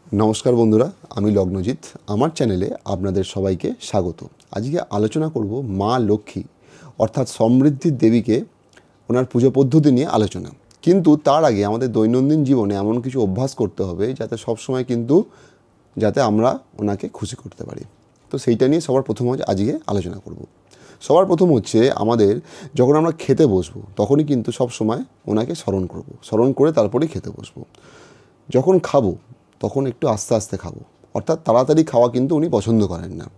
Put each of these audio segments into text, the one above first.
नमस्कार बंधुरा आमी लग्नजित आमार चैनेले आपनादेर सबाइके स्वागत। आज के आलोचना करब मा लक्ष्मी अर्थात समृद्धिर देवी के ओनार पूजा पद्धति निये आलोचना। किन्तु तार आगे आमादेर दैनन्दिन जीवने एमन किछु अभ्यास करते होबे जाते सब समय किन्तु जाते आमरा ओनाके खुशी करते पारी। तो सेइटा निये सबार प्रथम आजके आलोचना करब। सबार प्रथम होच्छे आमादेर जखन आमरा खेते बसबो तखनई किन्तु सब समय ओनाके स्मरण करब, स्मरण करे तारपरेई खेते बसबो। जखन खाबो तखन एकटु आस्ते आस्ते खाबो, अर्थात ताड़ाताड़ी खावा किन्तु उनी पछंद करेन ना।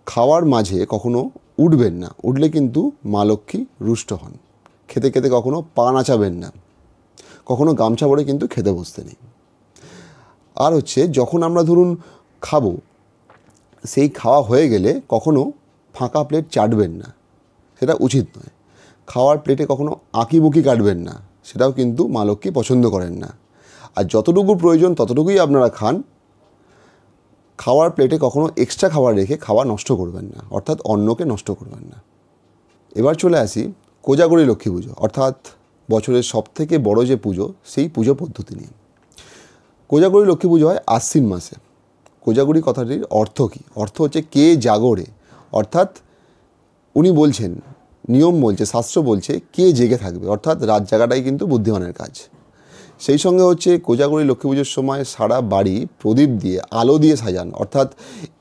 खावार माझे कखनो उठबेन ना, उठले किन्तु मा लक्ष्मी रुष्ट हन। खेते खेते कखनो पा नाचाबेन ना, कखनो गामछा परे किन्तु खेते बसते नेই। আর হচ্ছে যখন আমরা ধরুন খাবো সেই খাওয়া হয়ে গেলে কখনো ফাঁকা প্লেট চাটবেন না, সেটা উচিত নয়। খাওয়ার প্লেটে কখনো আঁকিবুকি কাটবেন না, সেটাও কিন্তু মা লক্ষ্মী পছন্দ করেন না। আর যতটুকু প্রয়োজন ততটুকুই আপনারা খান। খাওয়ার প্লেটে কখনো এক্সট্রা খাবার রেখে খাওয়া নষ্ট করবেন না, অর্থাৎ অন্নকে নষ্ট করবেন না। এবার চলে আসি কোজাগরী লক্ষ্মী পুজো, অর্থাৎ বছরের সবথেকে বড় যে পুজো সেই পুজো পদ্ধতি নিয়ে। কোজাগরী লক্ষ্মী পুজো হয় আশ্বিন মাসে। কোজাগরী কথাটির অর্থ কী? অর্থ হচ্ছে কে জাগরে, অর্থাৎ উনি বলছেন, নিয়ম বলছে, শাস্ত্র বলছে কে জেগে থাকবে, অর্থাৎ রাত জাগাটাই কিন্তু বুদ্ধিমানের কাজ। সেই সঙ্গে হচ্ছে কোজাগরী লক্ষ্মী পুজোর সময় সারা বাড়ি প্রদীপ দিয়ে আলো দিয়ে সাজান, অর্থাৎ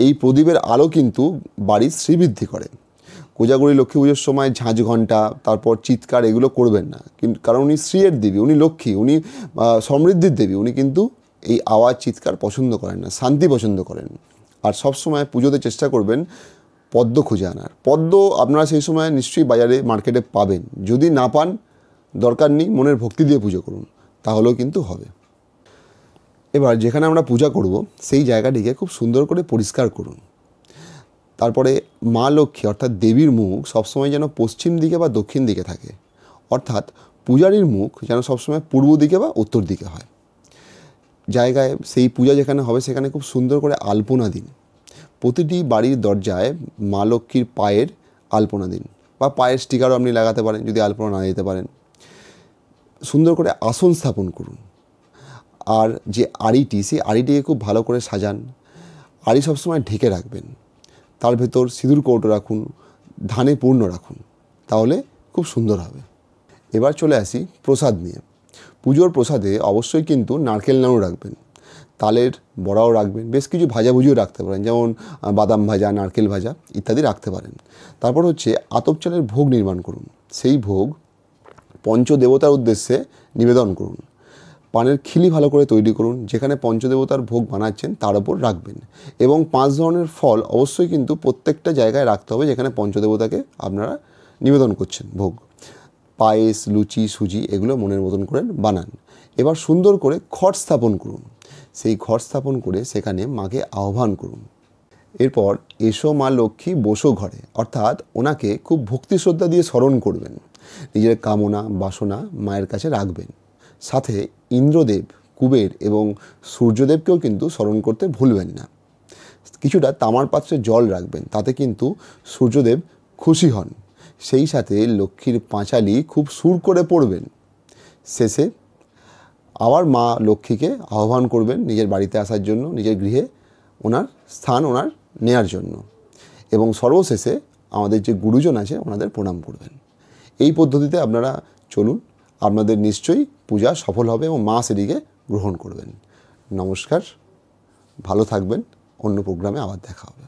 এই প্রদীপের আলো কিন্তু বাড়ির শ্রীবৃদ্ধি করে। কোজাগরী লক্ষ্মী পুজোর সময় ঝাঁঝ ঘণ্টা তারপর চিৎকার এগুলো করবেন না, কিন্তু কারণ উনি শ্রীয়ের দেবী, উনি লক্ষ্মী, উনি সমৃদ্ধির দেবী, উনি কিন্তু এই আওয়াজ চিৎকার পছন্দ করেন না, শান্তি পছন্দ করেন। আর সব সময় পুজোতে চেষ্টা করবেন পদ্ম খুঁজে আনার। পদ্ম আপনারা সেই সময় নিশ্চয়ই বাজারে মার্কেটে পাবেন, যদি না পান দরকার নেই, মনের ভক্তি দিয়ে পুজো করুন, তাহলেও কিন্তু হবে। এবার যেখানে আমরা পূজা করব সেই জায়গাটিকে খুব সুন্দর করে পরিষ্কার করুন। তারপরে মা লক্ষ্মী অর্থাৎ দেবীর মুখ সবসময় যেন পশ্চিম দিকে বা দক্ষিণ দিকে থাকে, অর্থাৎ পূজারীর মুখ যেন সবসময় পূর্ব দিকে বা উত্তর দিকে হয়। জায়গায় সেই পূজা যেখানে হবে সেখানে খুব সুন্দর করে আলপনা দিন। প্রতিটি বাড়ির দরজায় মা লক্ষ্মীর পায়ের আলপনা দিন, বা পায়ের স্টিকারও আপনি লাগাতে পারেন যদি আলপনা না দিতে পারেন। সুন্দর করে আসন স্থাপন করুন। আর যে আড়িটি, সেই আড়িটিকে খুব ভালো করে সাজান। আড়ি সবসময় ঢেকে রাখবেন, তার ভেতর সিঁদুর কৌটো রাখুন, ধানে পূর্ণ রাখুন, তাহলে খুব সুন্দর হবে। এবার চলে আসি প্রসাদ নিয়ে। পুজোর প্রসাদে অবশ্যই কিন্তু নারকেল নাড়ু রাখবেন, তালের বড়াও রাখবেন, বেশ কিছু ভাজাভুজিও রাখতে পারেন, যেমন বাদাম ভাজা, নারকেল ভাজা ইত্যাদি রাখতে পারেন। তারপর হচ্ছে আতপ চালের ভোগ নির্মাণ করুন। সেই ভোগ পঞ্চদেবতার উদ্দেশ্যে নিবেদন করুন। পানের খিলি ভালো করে তৈরি করুন, যেখানে পঞ্চদেবতার ভোগ বানাচ্ছেন তার উপর রাখবেন। এবং 5 ধরনের ফল অবশ্যই কিন্তু প্রত্যেকটা জায়গায় রাখতে হবে যেখানে পঞ্চদেবতাকে আপনারা নিবেদন করছেন ভোগ। পায়েস, লুচি, সুজি এগুলো মনের মতন করে বানান। এবার সুন্দর করে ঘট স্থাপন করুন। সেই ঘট স্থাপন করে সেখানে মাকে আহ্বান করুন। এরপর এসো মা লক্ষ্মী বসো ঘরে, অর্থাৎ ওনাকে খুব ভক্তি শ্রদ্ধা দিয়ে স্মরণ করবেন। নিজের কামনা বাসনা মায়ের কাছে রাখবেন। সাথে ইন্দ্রদেব, কুবের এবং সূর্যদেবকেও কিন্তু স্মরণ করতে ভুলবেন না। কিছুটা তামার পাত্রে জল রাখবেন, তাতে কিন্তু সূর্যদেব খুশি হন। সেই সাথে লক্ষ্মীর পাঁচালি খুব সুর করে পড়বেন। শেষে আবার মা লক্ষ্মীকে আহ্বান করবেন নিজের বাড়িতে আসার জন্য, নিজের গৃহে ওনার স্থান ওনার নেয়ার জন্য। এবং সর্বশেষে আমাদের যে গুরুজন আছে ওনাদের প্রণাম করবেন। এই পদ্ধতিতে আপনারা চলুন, আপনাদের নিশ্চয়ই পূজা সফল হবে এবং মা সেটিকে গ্রহণ করবেন। নমস্কার, ভালো থাকবেন। অন্য প্রোগ্রামে আবার দেখা হবে।